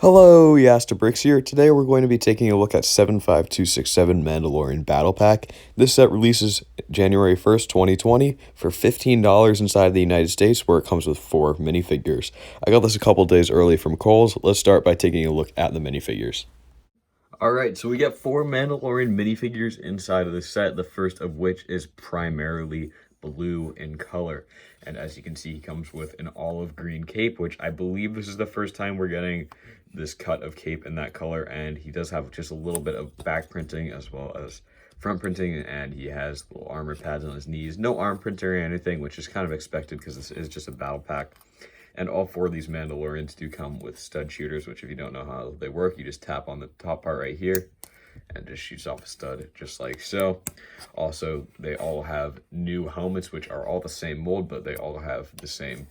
Hello, Bricks here. Today we're going to be taking a look at 75267 Mandalorian Battle Pack. This set releases January 1st, 2020 for $15 inside the United States, where it comes with 4 minifigures. I got this a couple days early from Kohl's. Let's start by taking a look at the minifigures. Alright, so we get 4 Mandalorian minifigures inside of the set, the first of which is primarily blue in color. And as you can see, he comes with an olive green cape, which I believe this is the first time we're getting this cut of cape in that color. And he does have just a little bit of back printing as well as front printing, and he has little armor pads on his knees. No arm printing or anything, which is kind of expected because this is just a battle pack. And all 4 of these Mandalorians do come with stud shooters, which if you don't know how they work, you just tap on the top part right here and just shoots off a stud just like so. Also, they all have new helmets, which are all the same mold, but they all have the same,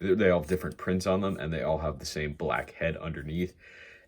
they all have different prints on them, and they all have the same black head underneath.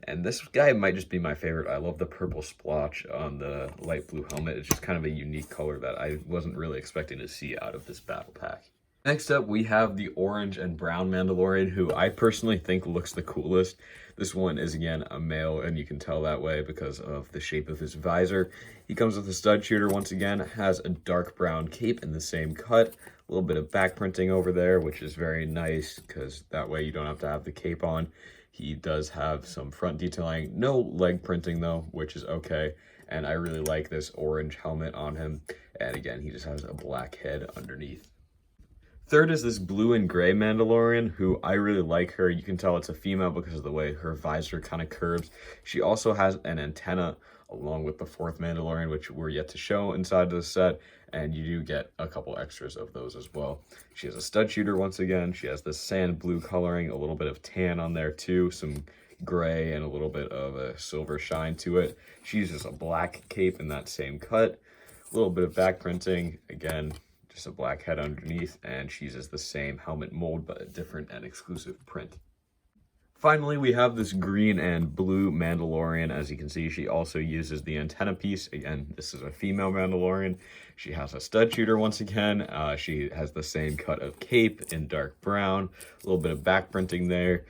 And this guy might just be my favorite. I love the purple splotch on the light blue helmet. It's just kind of a unique color that I wasn't really expecting to see out of this battle pack. Next up, we have the orange and brown Mandalorian, who I personally think looks the coolest. This one is, again, a male, and you can tell that way because of the shape of his visor. He comes with a stud shooter once again, has a dark brown cape in the same cut, a little bit of back printing over there, which is very nice because that way you don't have to have the cape on. He does have some front detailing, no leg printing though, which is okay. And I really like this orange helmet on him. And again, he just has a black head underneath. Third is this blue and gray Mandalorian, who I really like her. You can tell it's a female because of the way her visor kind of curves. She also has an antenna along with the 4th Mandalorian, which we're yet to show inside the set, and you do get a couple extras of those as well. She has a stud shooter once again. She has this sand blue coloring, a little bit of tan on there too, some gray and a little bit of a silver shine to it. She uses a black cape in that same cut, a little bit of back printing, again, just a black head underneath, and she uses the same helmet mold but a different and exclusive print. Finally, we have this green and blue Mandalorian. As you can see, she also uses the antenna piece. Again, this is a female Mandalorian. She has a stud shooter once again. She has the same cut of cape in dark brown, a little bit of back printing there,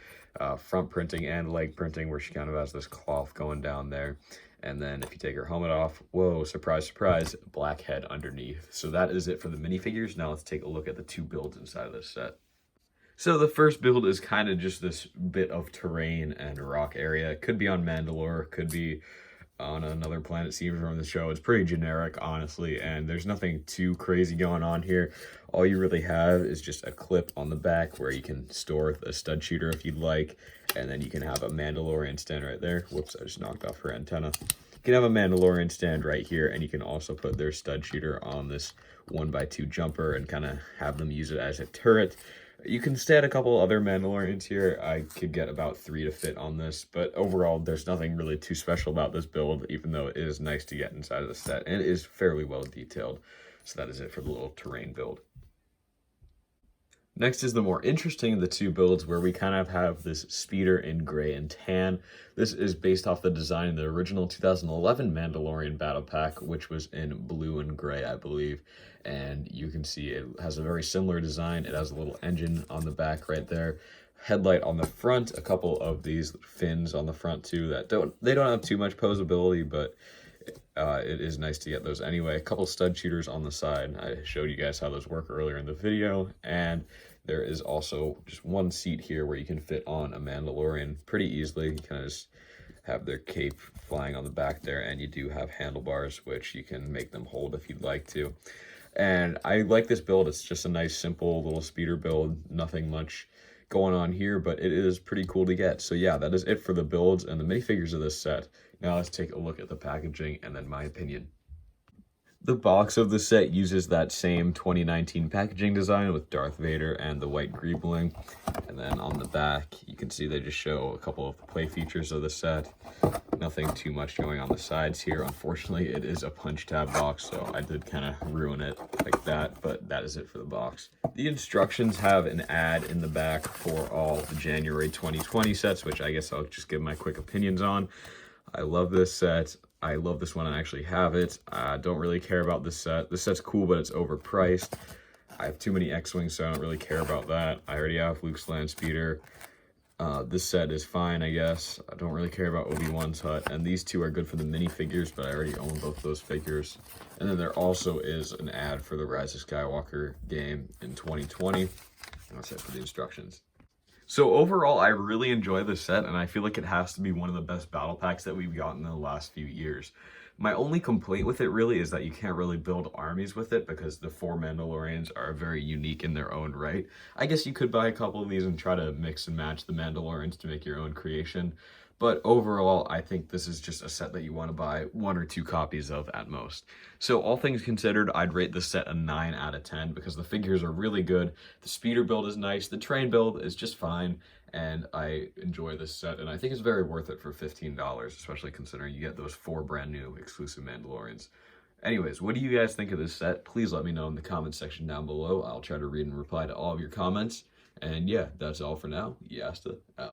front printing and leg printing where she kind of has this cloth going down there. And then if you take her helmet off, whoa, surprise, surprise, black head underneath. So that is it for the minifigures. Now let's take a look at the 2 builds inside of this set. So the first build is kind of just this bit of terrain and rock area. It could be on Mandalore, could be on another planet seen from the show. It's pretty generic, honestly, and there's nothing too crazy going on here. All you really have is just a clip on the back where you can store a stud shooter if you'd like, and then you can have a Mandalorian stand right there. Whoops, I just knocked off her antenna. You can have a Mandalorian stand right here, and you can also put their stud shooter on this 1x2 jumper and kind of have them use it as a turret. You can stand a couple other Mandalorians here. I could get about 3 to fit on this, but overall, there's nothing really too special about this build, even though it is nice to get inside of the set, and it is fairly well detailed. So that is it for the little terrain build. Next is the more interesting of the 2 builds, where we kind of have this speeder in gray and tan. This is based off the design of the original 2011 Mandalorian Battle Pack, which was in blue and gray, I believe. And you can see it has a very similar design. It has a little engine on the back right there, headlight on the front, a couple of these fins on the front too that don't have too much posability, but it is nice to get those anyway. A couple stud shooters on the side. I showed you guys how those work earlier in the video, and there is also just one seat here where you can fit on a Mandalorian pretty easily. You kind of just have their cape flying on the back there, and you do have handlebars, which you can make them hold if you'd like to. And I like this build. It's just a nice, simple little speeder build. Nothing much going on here, but it is pretty cool to get. So yeah, that is it for the builds and the minifigures of this set. Now let's take a look at the packaging and then my opinion. The box of the set uses that same 2019 packaging design with Darth Vader and the white greebling. And then on the back, you can see they just show a couple of the play features of the set. Nothing too much going on the sides here. Unfortunately, it is a punch tab box, so I did kind of ruin it like that, but that is it for the box. The instructions have an ad in the back for all the January 2020 sets, which I guess I'll just give my quick opinions on. I love this set. I love this one and actually have it. I don't really care about this set. This set's cool, but it's overpriced. I have too many X-Wings, so I don't really care about that. I already have Luke's land speeder. This set is fine, I guess. I don't really care about Obi-Wan's hut, and these two are good for the minifigures, but I already own both those figures. And then there also is an ad for the Rise of Skywalker game in 2020. That's it for the instructions. So overall, I really enjoy this set, and I feel like it has to be one of the best battle packs that we've gotten in the last few years. My only complaint with it really is that you can't really build armies with it because the 4 Mandalorians are very unique in their own right. I guess you could buy a couple of these and try to mix and match the Mandalorians to make your own creation. But overall, I think this is just a set that you want to buy 1 or 2 copies of at most. So all things considered, I'd rate this set a 9 out of 10 because the figures are really good. The speeder build is nice. The train build is just fine. And I enjoy this set, and I think it's very worth it for $15, especially considering you get those 4 brand new exclusive Mandalorians. Anyways, what do you guys think of this set? Please let me know in the comment section down below. I'll try to read and reply to all of your comments. And yeah, that's all for now. Yasta out.